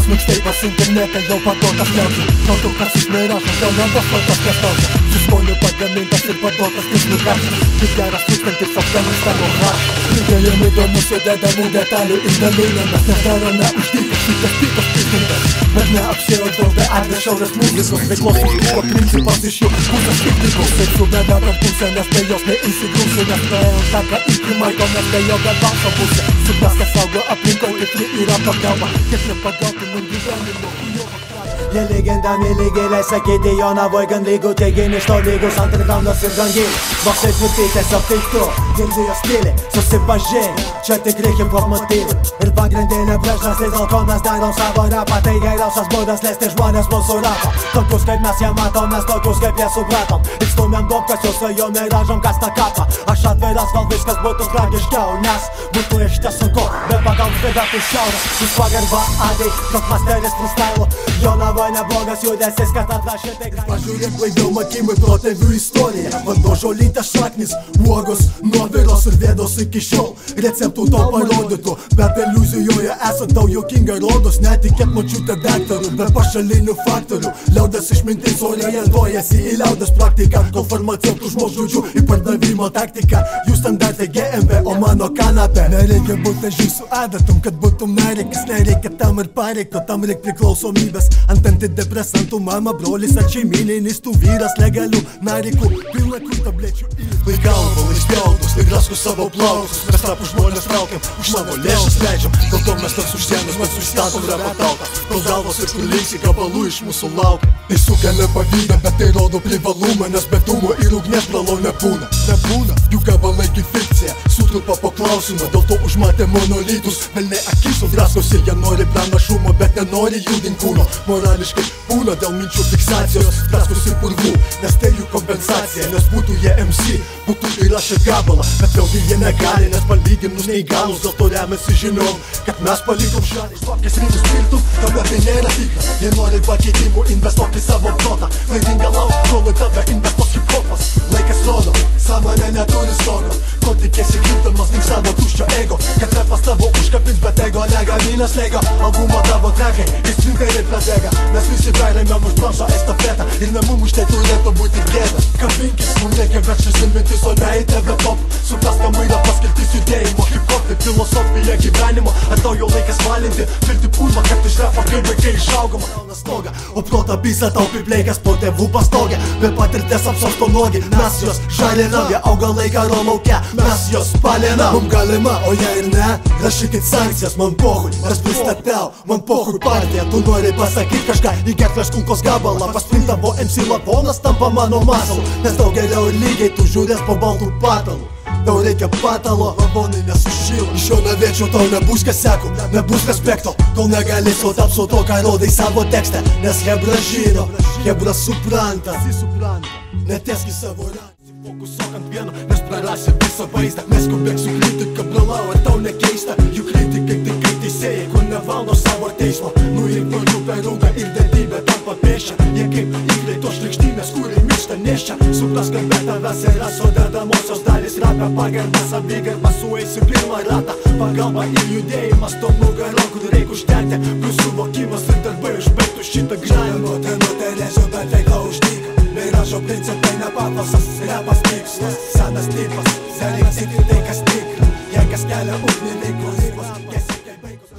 Tas mixtapes internete jau paduotas liaudžiai. Nuotraukas išmirašo, dėl nebesuotas prie staužio. Su žmonių pagamintas ir paduotas tikslių karštas. Kaip geras tūkstantis Afganistano kraštas. Didelėm įdomių sudedamų detalių išdalinėmės. Nes darome už dyką šitas pikas prisimtas. Bet neapsėjo daug be arvė šiaurės muzikos. Veiklos užbuvo principas iš jų pusės skirtingos. Taip subėda per pusę, nes be jos neįsigrūsiu. Nes praėjau taką iki maiko, nes be jo be balso pusė. Supras, kas saugo aplinkoj, tikri yra pagalba. Kiek nepagauti man gyvenimo kujovo. Jie legenda mėlygėlė, sakyti Jonavoj gan lygų, teigini iš to lygus antrikaunas ir gan gilį. Voksai tvirtai tiesiog taip tu, girdi jos stylį, susipažink, čia tikri hip-hop motyvai. Ir pagrindinė priežastis, dėl ko mes darom savo rapą, tai geriausias būdas leisti žmonės mūsų rapą. Tokius kaip mes jie matom, mes tokius kaip jie supratom. Ir stumiam daug, kas jau svajom ir ražom kas tą kapą. Aš atviras, gal viskas būtų tragiškiau, nes būtų išties sunku, bet pagaut stebėtų šiaurės. Jūs pagarba adai, kad masteris freestyle. Jonavoj neblogas judesys, kad atrašė tai gražiai. Pažiūrėk blaiviau makimai protėvių istoriją. Vanduo žolytės šaknis, uogos, nuoviros ir vėdos iki šiol receptų to parodytų. Bet iliuzijoje esant tau juokinga rodos. Netikėt močiutė daktarų, be pašalinių faktorių. Liaudės išmintis orientuojasi į liaudės praktiką. Kol farmaceutų žmogžudžių į pardavimo taktiką. Jų standartai GMB, o mano kanapė. Nereikia būti žingsų adatum, kad būtum narikis. Nereikia tam ir pareikto, tam reik priklausomybės. Ant antidepresantų mama, brolis ar šeimininys, tu vyras legalių narikų, pilna kur tablečių į. Lai galva, lai spjautus, lai grasku savo plaukus. Mes tapų žmonės traukiam, už savo lėšas leidžiam. Dėl to mes tas už sienos, mes užstatom repo tautą. Kol galvos ir kur linksi, gabalų iš mūsų laukia. Tai sukelia pavydą, bet tai rodo privalumą. Nes be dūmo ir ugnies pralau nebūna. Jų gabalai kaip fikcija, sutrupa po klausimą. Dėl to užmatė monolitus, velniai akis sudraskosi. Jie nori pranašumo, bet nenori judint kūno. Morališkai būna dėl minčių fiksacijos, draskosi purvų, nes tai jų kompensacija. Nes būtų jie MC, būtų įrašę gabalą. Bet vėlgi jie negali, nes palyginus neįgalus. Dėl to remiasi žiniom, kad mes palikom šalį. Kokias rytus piltum, tame tai nėra tikra. Jie nori pakeitimų, investuok į savo protą. Klaidinga lauk, kol į tave investuos hip-hopas. Laikas rodo, sąmonė neturi stogo. Ko tikėsi kryptamas link savo tuščio ego. Kad repas tavo užkapins, bet ego negamina slėgio. Albumo tavo trekai, įstrinkai ir pradėga. Mes visi perėmėm už planšą estafetą. Ir ne mum už tai turėtų būti gėda. Kabinkis, mum reikia verštis ir mintis, o ne į TV pop. Supras, kam yra paskirtis judėjimo hip-hop. Tai filosofija gyvenimo, ar tau jau laikas valinti. Pilti pūlmą, kad iš repo kaip vaikai išaugoma. O protą pisa tau pipleikas po tėvų pastogę. Be patirties apsosto nuogi, mes juos žalinam. Jie auga laiką laukia, mes juos palinam. Mum galima, o jei ir ne, rašykit sankcijas. Man pohui, aš pristatau, man pohui partija. Tu nori pasakyt kažką, įgert prieš kulkos gabalą. Pasprint tavo MC lavonas tampa mano masalu. Nes daug geriau ir lygiai tu žiūrės po baltų patalų. Tau reikia patalo, lavonai nesušyla. Iš jo navėčio tau nebus kas seko, nebus respekto. Kol negalėsi, o tap su to, ką rodai savo tekste. Nes hebra žino, hebra supranta. Neteski savo ranką. Fokusuok ant vieno, nes prarasi visą vaizdą. Neskubėk su kritika, bralau, ar tau nekeista. Juk kritikai tai kaip teisėjai, kur nevaldo savo teismo. Nuimk nuo jų perūgą ir didybę tampa pėsčia. Jie kaip įkreito šlikštynės, kuri miršta neščia. Supras, kad be tavęs yra sudedamosios dalis. Rapia pagarbą, savigarbą, sueisi pirmą ratą. Pagalba ir judėjimas to nugaro, kur reik užtekti. Plius suvokimas ir darbai užbaigtų šitą grindimą. Nuo Teresio, bet veikla uždyka. Meiražo principai nepapasas, repas tikslas. Senas tipas, senas iki tai kas tikra. Jei kas kelia ugnį, veiklo ribos.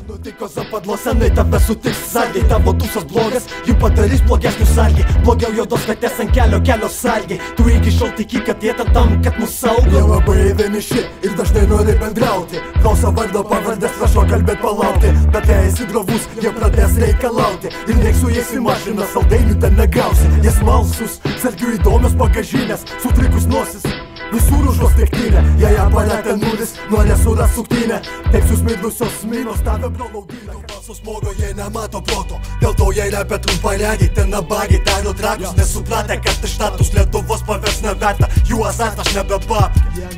Nutiko zapadlo senai, tave sutiks sargiai. Tavo tūsas blogas, jų padarys blogesnių sargiai. Blogiau juodos katės ant kelio sargiai. Tu iki šiol tiki, kad jie tam, kad mus saugo. Jie labai vieniši ir dažnai nori bendrauti. Klauso vardo pavardės, prašo kalbėt palaukti. Bet jei esi drovus, jie pradės reikalauti. Ir neik su jais į mašiną, saldainių ten negausi. Jie smalsus, sargių įdomios bagažinės, sutrikus nosis. Visur užuos tiektinę, jei aparate nulis, norė suras suktinę. Taip susmidlusios minos tave pralaugina. Balsos smogo, jie nemato proto. Dėl to jei repia trumparegiai, ten nabagiai daro trakus. Nesupratę, kad iš status Lietuvos pavers neverta. Jų azartas nebepapkė.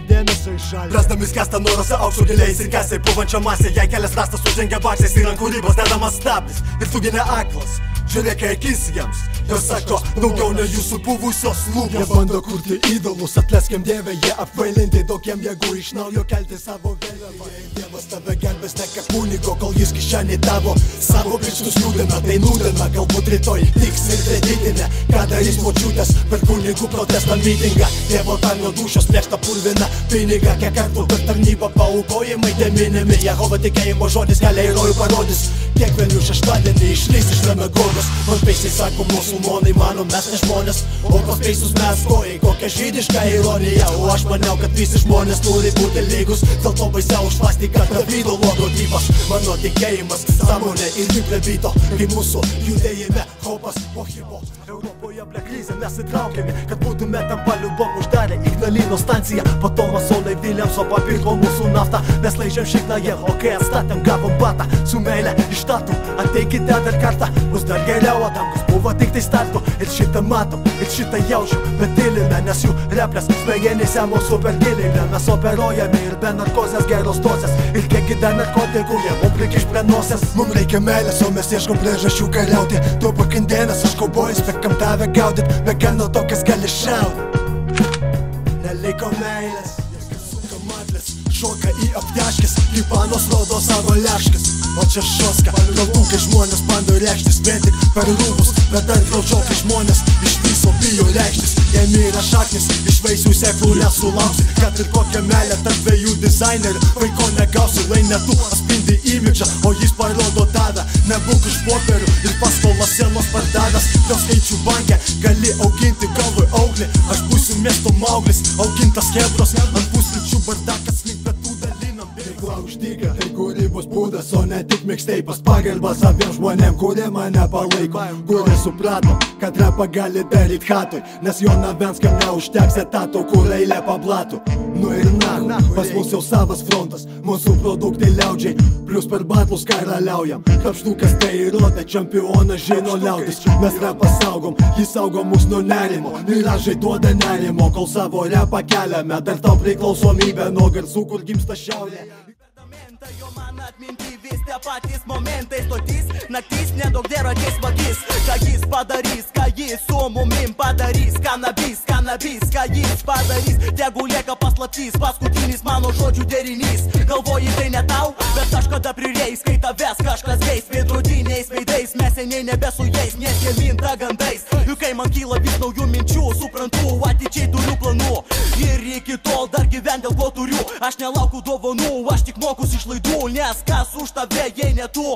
Prasdami skęsta norose aukso giliais ir kesiai puvančią masę. Jei kelias rastas sužengia baksais ir ant kūrybos dedamas stablis. Ir tu gi ne aklas, žiūrėk akis jiems. Jie sako, daugiau ne jūsų buvusios lūpos. Jie bando kurti idolus, atleiskim Dieve, jie apvailinti, daug jiem jėgų iš naujo kelti savo vėliavą. Dievas tave gelbės ne kaip kunigo, kol jis kišenį tavo savo pirštus liūdina, tai nūdina. Galbūt rytoj tiks ir kreditinė, ką darys močiutės per kunigų protestą mitingą. Dievo tarno dušos plėšta purvina pinigą, kiek kartų per tarnybą paaukojimai deminimi. Jehova tikėjimo žodis kelią į rojų parodys, kiek vėliau šeštadienį išlys iš sinagogos. Man peisiai sako musulmonai, mano mes ne žmonės, o tos peisus mes kojai, kokia žydiška ironija. O aš maniau, kad visi žmonės turi būti lygus, dėl to baisiau užpasti, kad Davido logotipas. Mano tikėjimas, sąmonė ir plebito, kai mūsų judėjime hopas po hipo. Europoje ble krizė mes įtraukėme, kad būtume tam paliubom uždarę Ignalinos stanciją. Po to masonai Williamso papirko mūsų naftą, mes laižėm šiknaje, o kai atstatėm gavom batą su meile iš tatų. Ateikite dar kartą, bus dar geriau, o tam kas buvo tik tai startu. Ir šitą matom, ir šitą jaučiu, bet tylime, nes jų replės smegenyse mūsų per giliai. Mes operuojame ir be narkozės geros dozės, ir kiekgi dar narkotikų jie mum prikiš prie nosės. Mum reikia meilės, o mes ieškom priežasčių kariauti. Tu pakandienas, aš kaubojus, bekam tave gaudyt, beka nuo to, kas gali šaut. Neliko meilės, suka matlės, šoka į apteškis, kaip panos rodo savo leškis. O čia šoska, galbūt kai žmonės bando reikštis vien tik per rūbus, bet dar graudžiau, kai žmonės iš viso bijo reikštis. Jei myra šaknis, iš vaisių sėklų nesulauksi, kad ir kokią meilę tarp dviejų dizainerių vaiko negausi. Lai ne tu atspindi imidžą, o jis parodo tave. Nebūk iš popierių ir paskolas sienos pardavęs. Dėl skaičių banke gali auginti galvui auglį. Aš būsiu miesto mauglis, augintas hebros, ant pusryčių bardakas link pietų dalinam. Veikla uždyga, tai kūrybos būdas, o ne tik mixtapes. Pagarba saviem žmonėm, kurie mane palaiko, kurie suprato, kad rapą gali daryt hatui, nes jo navenskam neužteks etato, kur eilė pablatų. Nu ir na, pas mus jau savas frontas, mūsų produktai liaudžiai, plus per batlus karaliaujam. Krapštukas tai įrodė, čempionas žino liaudis. Mes rapą saugom, jis saugo mus nuo nerimo, miražai duoda nerimo, kol savo rapą keliame. Dar tau priklausomybė nuo garsų, kur gimsta šiaurė. Jo man atminti vis tie patys momentai, stotis, naktis, nedaug dėra ties vagis. Ką jis padarys, ką jis su mumim padarys, kanabis, ką jis padarys. Tegu lieka paslaptys, paskutinis mano žodžių derinys. Galvoji tai ne tau, bet kažkada prireis, kai tavęs kažkas geis. Veidrodiniais veidais, mes seniai nebe su jais, nes jie minta gandais. Juk kai man kyla vis naujų minčių, suprantu, ateičiai turiu planų. Ir iki tol dar gyvent dėl ko turiu. Aš nelaukiu dovanų, aš tik mokus išlaidų, nes kas už tave, jei ne tu.